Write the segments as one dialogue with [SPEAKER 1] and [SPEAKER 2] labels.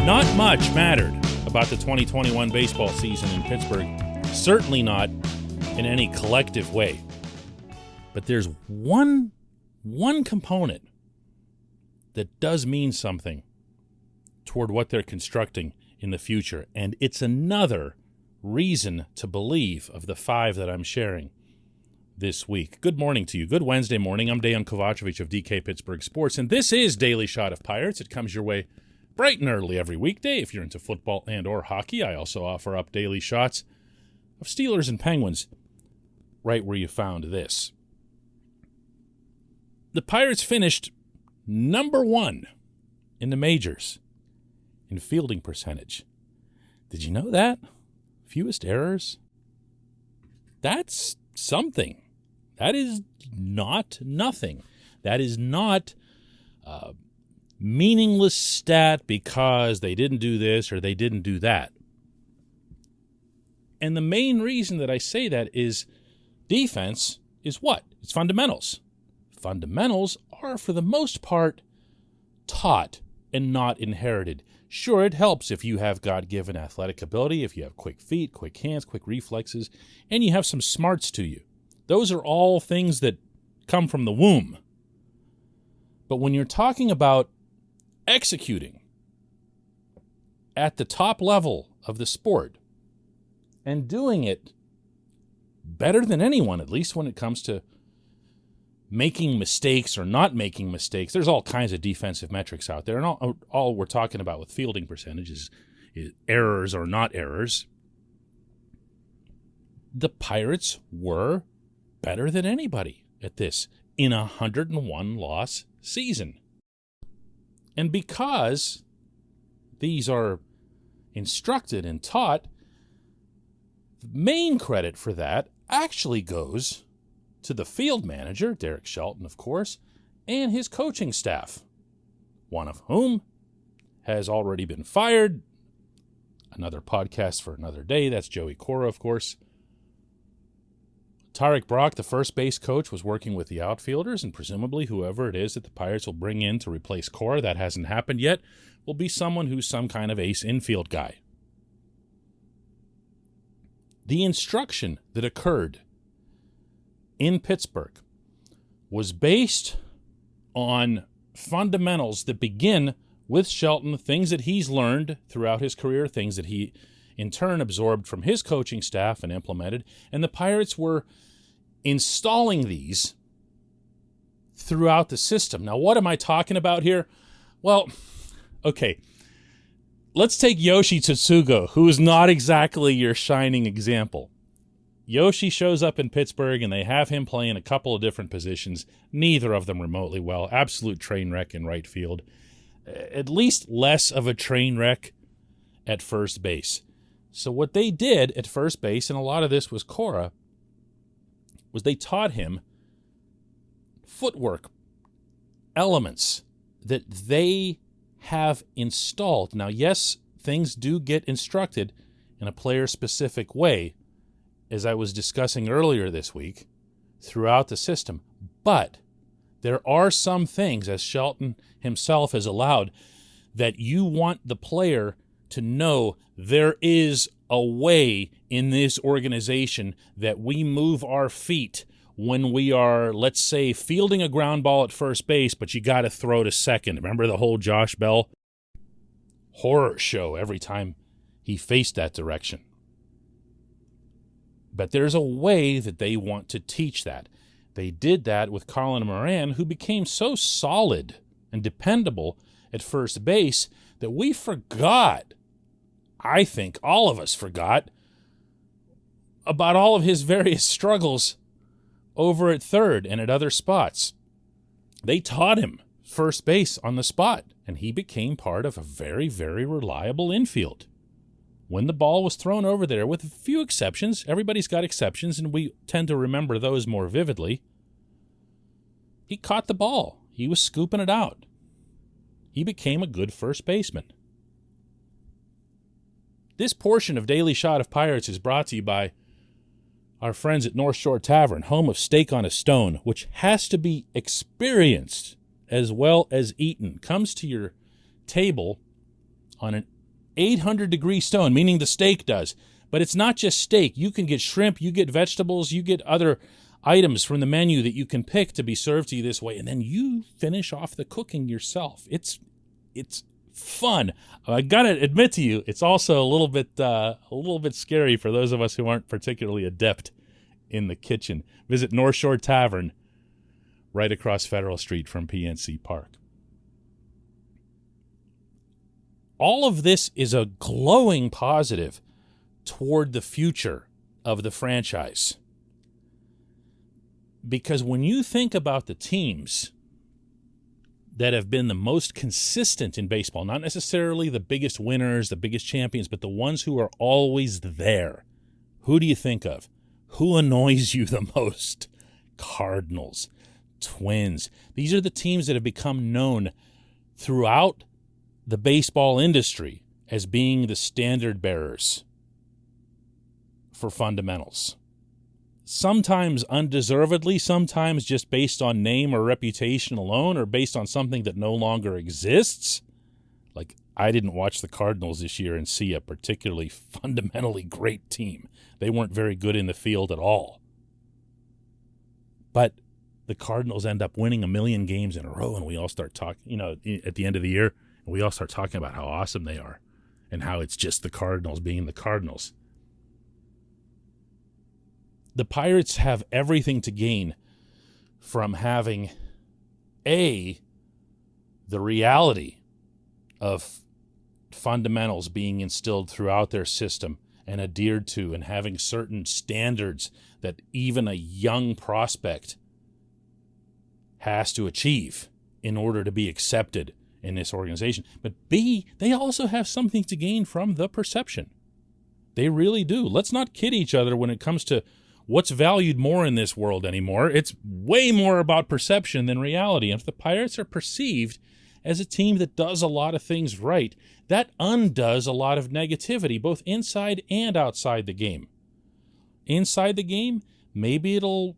[SPEAKER 1] Not much mattered about the 2021 baseball season in Pittsburgh, certainly not in any collective way. But there's one component that does mean something toward what they're constructing in the future, and it's another reason to believe of the 5 that I'm sharing this week. Good morning to you. Good Wednesday morning. I'm Dejan Kovacevic of DK Pittsburgh Sports, and this is Daily Shot of Pirates. It comes your way bright and early every weekday. If you're into football and or hockey, I also offer up daily shots of Steelers and Penguins right where you found this. The Pirates finished number 1 in the majors in fielding percentage. Did you know that? Fewest errors? That's something. That is not nothing. That is not a meaningless stat because they didn't do this or they didn't do that. And the main reason that I say that is defense is what? It's fundamentals. Fundamentals are, for the most part, taught and not inherited. Sure, it helps if you have God-given athletic ability, if you have quick feet, quick hands, quick reflexes, and you have some smarts to you. Those are all things that come from the womb. But when you're talking about executing at the top level of the sport and doing it better than anyone, at least when it comes to making mistakes or not making mistakes, there's all kinds of defensive metrics out there. And all we're talking about with fielding percentages is errors or not errors. The Pirates were better than anybody at this in a 101-loss season. And because these are instructed and taught, the main credit for that actually goes to the field manager, Derek Shelton, of course, and his coaching staff, one of whom has already been fired. Another podcast for another day. That's Joey Cora, of course. Tarek Brock, the first base coach, was working with the outfielders, and presumably whoever it is that the Pirates will bring in to replace Cora, that hasn't happened yet, will be someone who's some kind of ace infield guy. The instruction that occurred in Pittsburgh was based on fundamentals that begin with Shelton, things that he's learned throughout his career, things that he in turn absorbed from his coaching staff and implemented, and the Pirates were installing these throughout the system. Now, what am I talking about here? Well, okay, let's take Yoshi Tsutsugo, who is not exactly your shining example. Yoshi shows up in Pittsburgh, and they have him playing a couple of different positions, neither of them remotely well. Absolute train wreck in right field. At least less of a train wreck at first base. So what they did at first base, and a lot of this was Cora, was they taught him footwork elements that they have installed. Now, yes, things do get instructed in a player-specific way, as I was discussing earlier this week, throughout the system. But there are some things, as Shelton himself has allowed, that you want the player to know there is a way in this organization that we move our feet when we are, let's say, fielding a ground ball at first base, but you got to throw to second. Remember the whole Josh Bell horror show every time he faced that direction? But there's a way that they want to teach that. They did that with Colin Moran, who became so solid and dependable at first base that we forgot, I think all of us forgot, about all of his various struggles over at third and at other spots. They taught him first base on the spot, and he became part of a very, very reliable infield. When the ball was thrown over there, with a few exceptions, everybody's got exceptions, and we tend to remember those more vividly, he caught the ball. He was scooping it out. He became a good first baseman. This portion of Daily Shot of Pirates is brought to you by our friends at North Shore Tavern, home of Steak on a Stone, which has to be experienced as well as eaten. Comes to your table on an 800-degree stone, meaning the steak does. But it's not just steak. You can get shrimp, you get vegetables, you get other items from the menu that you can pick to be served to you this way, and then you finish off the cooking yourself. It's fun. I gotta admit to you, it's also a little bit scary for those of us who aren't particularly adept in the kitchen. Visit North Shore Tavern, right across Federal Street from PNC Park. All of this is a glowing positive toward the future of the franchise. Because when you think about the teams that have been the most consistent in baseball, not necessarily the biggest winners, the biggest champions, but the ones who are always there, who do you think of? Who annoys you the most? Cardinals, Twins. These are the teams that have become known throughout the baseball industry as being the standard bearers for fundamentals. Sometimes undeservedly, sometimes just based on name or reputation alone, or based on something that no longer exists. Like, I didn't watch the Cardinals this year and see a particularly fundamentally great team. They weren't very good in the field at all. But the Cardinals end up winning 1 million games in a row, and we all start talking, at the end of the year, and we all start talking about how awesome they are and how it's just the Cardinals being the Cardinals. The Pirates have everything to gain from having, the reality of fundamentals being instilled throughout their system and adhered to, and having certain standards that even a young prospect has to achieve in order to be accepted in this organization. But B, they also have something to gain from the perception. They really do. Let's not kid each other when it comes to what's valued more in this world anymore. It's way more about perception than reality. And if the Pirates are perceived as a team that does a lot of things right, that undoes a lot of negativity, both inside and outside the game. Inside the game, maybe it'll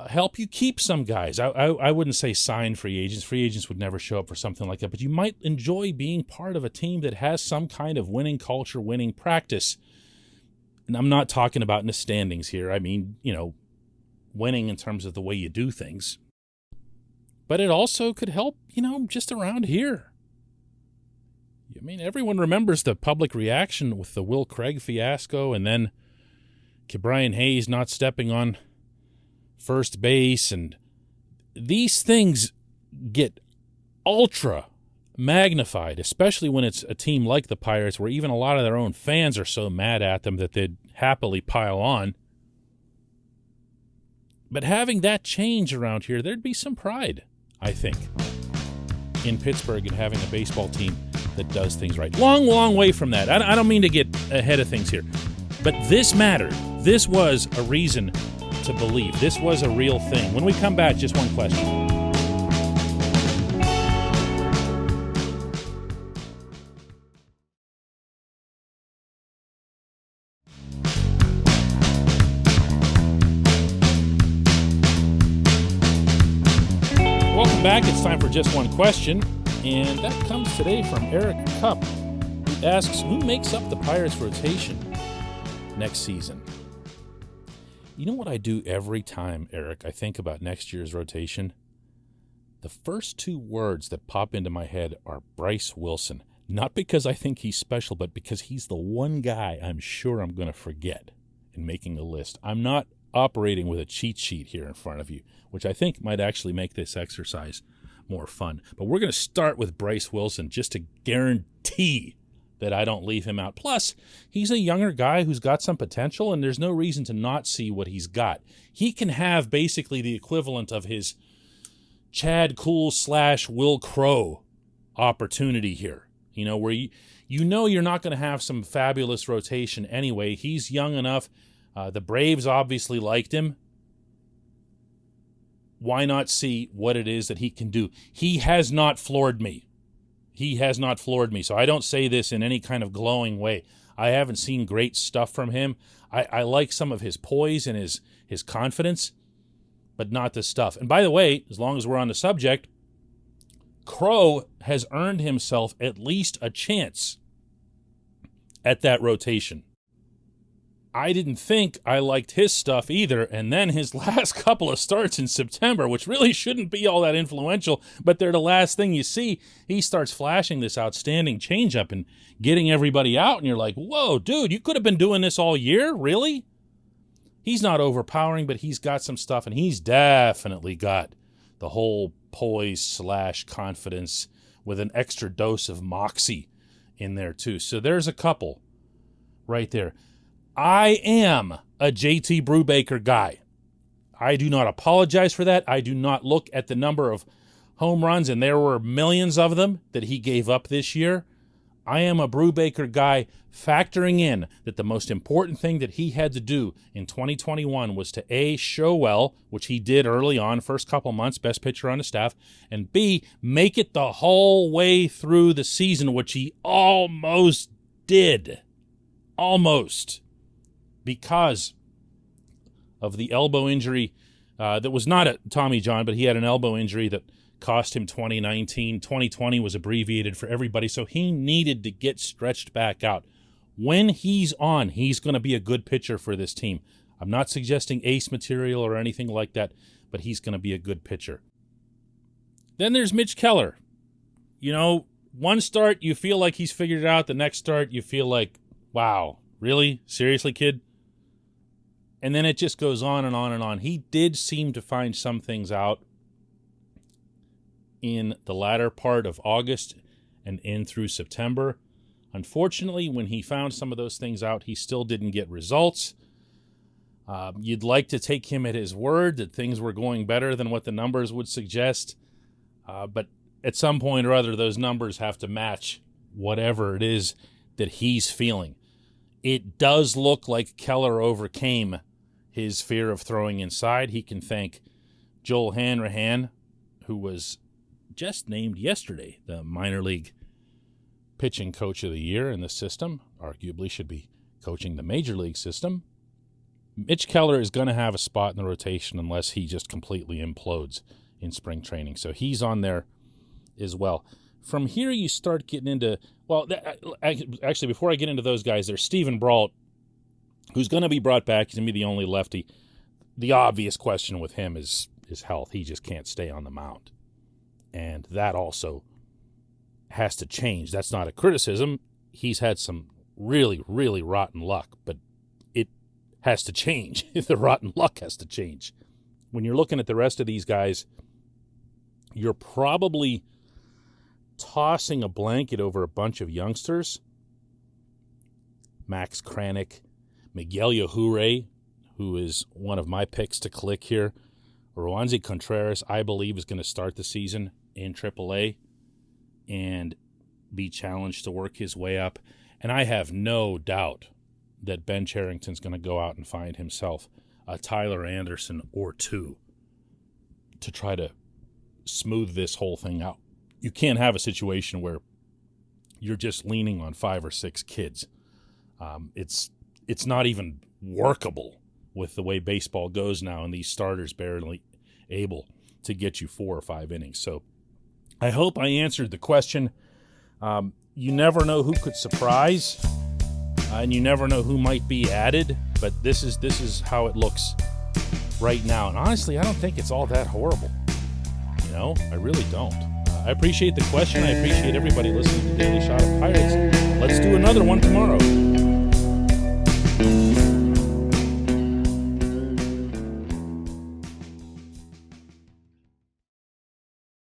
[SPEAKER 1] help you keep some guys. I wouldn't say sign free agents. Free agents would never show up for something like that, but you might enjoy being part of a team that has some kind of winning culture, winning practice. And I'm not talking about in the standings here. I mean, winning in terms of the way you do things. But it also could help, just around here. I mean, everyone remembers the public reaction with the Will Craig fiasco, and then Brian Hayes not stepping on first base. And these things get ultra magnified, especially when it's a team like the Pirates, where even a lot of their own fans are so mad at them that they'd happily pile on. But having that change around here, there'd be some pride, I think, in Pittsburgh, and having a baseball team that does things right. Long way from that. I don't mean to get ahead of things here, but this mattered. This was a reason to believe. This was a real thing. When we come back, just one question. Back. It's time for just one question, and that comes today from Eric Cupp, who asks, who makes up the Pirates rotation next season? You know what I do every time, Eric, I think about next year's rotation? The first two words that pop into my head are Bryce Wilson. Not because I think he's special, but because he's the one guy I'm sure I'm going to forget in making a list. I'm not operating with a cheat sheet here in front of you, which I think might actually make this exercise more fun. But we're going to start with Bryce Wilson just to guarantee that I don't leave him out. Plus, he's a younger guy who's got some potential, and there's no reason to not see what he's got. He can have basically the equivalent of his Chad Kuhl / Will Crow opportunity here, where you're not going to have some fabulous rotation anyway. He's young enough. The Braves obviously liked him. Why not see what it is that he can do? He has not floored me. So I don't say this in any kind of glowing way. I haven't seen great stuff from him. I like some of his poise and his confidence, but not this stuff. And by the way, as long as we're on the subject, Crow has earned himself at least a chance at that rotation. I didn't think I liked his stuff either, and then his last couple of starts in September, which really shouldn't be all that influential, but they're the last thing you see, he starts flashing this outstanding changeup and getting everybody out, and you're like, whoa, dude, you could have been doing this all year? Really? He's not overpowering, but he's got some stuff, and he's definitely got the whole poise / confidence with an extra dose of moxie in there too. So there's a couple right there. I am a JT Brubaker guy. I do not apologize for that. I do not look at the number of home runs, and there were millions of them that he gave up this year. I am a Brubaker guy, factoring in that the most important thing that he had to do in 2021 was to A, show well, which he did early on, first couple months, best pitcher on the staff, and B, make it the whole way through the season, which he almost did. Almost. Because of the elbow injury that was not a Tommy John, but he had an elbow injury that cost him 2019. 2020 was abbreviated for everybody, so he needed to get stretched back out. When he's on, he's going to be a good pitcher for this team. I'm not suggesting ace material or anything like that, but he's going to be a good pitcher. Then there's Mitch Keller. You know, one start, you feel like he's figured it out. The next start, you feel like, wow, really? Seriously, kid? And then it just goes on and on and on. He did seem to find some things out in the latter part of August and in through September. Unfortunately, when he found some of those things out, he still didn't get results. You'd like to take him at his word that things were going better than what the numbers would suggest. But at some point or other, those numbers have to match whatever it is that he's feeling. It does look like Keller overcame his fear of throwing inside. He can thank Joel Hanrahan, who was just named yesterday the minor league pitching coach of the year in the system, arguably should be coaching the major league system. Mitch Keller is going to have a spot in the rotation unless he just completely implodes in spring training. So he's on there as well. From here, you start getting into, well, actually, before I get into those guys, there's Stephen Brault, who's going to be brought back. He's going to be the only lefty. The obvious question with him is his health. He just can't stay on the mound. And that also has to change. That's not a criticism. He's had some really, really rotten luck, but it has to change. The rotten luck has to change. When you're looking at the rest of these guys, you're probably tossing a blanket over a bunch of youngsters. Max Kranick, Miguel Yajure, who is one of my picks to click here. Roansy Contreras, I believe, is going to start the season in AAA and be challenged to work his way up. And I have no doubt that Ben Cherington's going to go out and find himself a Tyler Anderson or two to try to smooth this whole thing out. You can't have a situation where you're just leaning on 5 or 6 kids. It's not even workable with the way baseball goes now, and these starters barely able to get you 4 or 5 innings. So I hope I answered the question. You never know who could surprise, and you never know who might be added, but this is how it looks right now. And honestly, I don't think it's all that horrible. You know, I really don't. I appreciate the question. I appreciate everybody listening to Daily Shot of Pirates. Let's do another one tomorrow.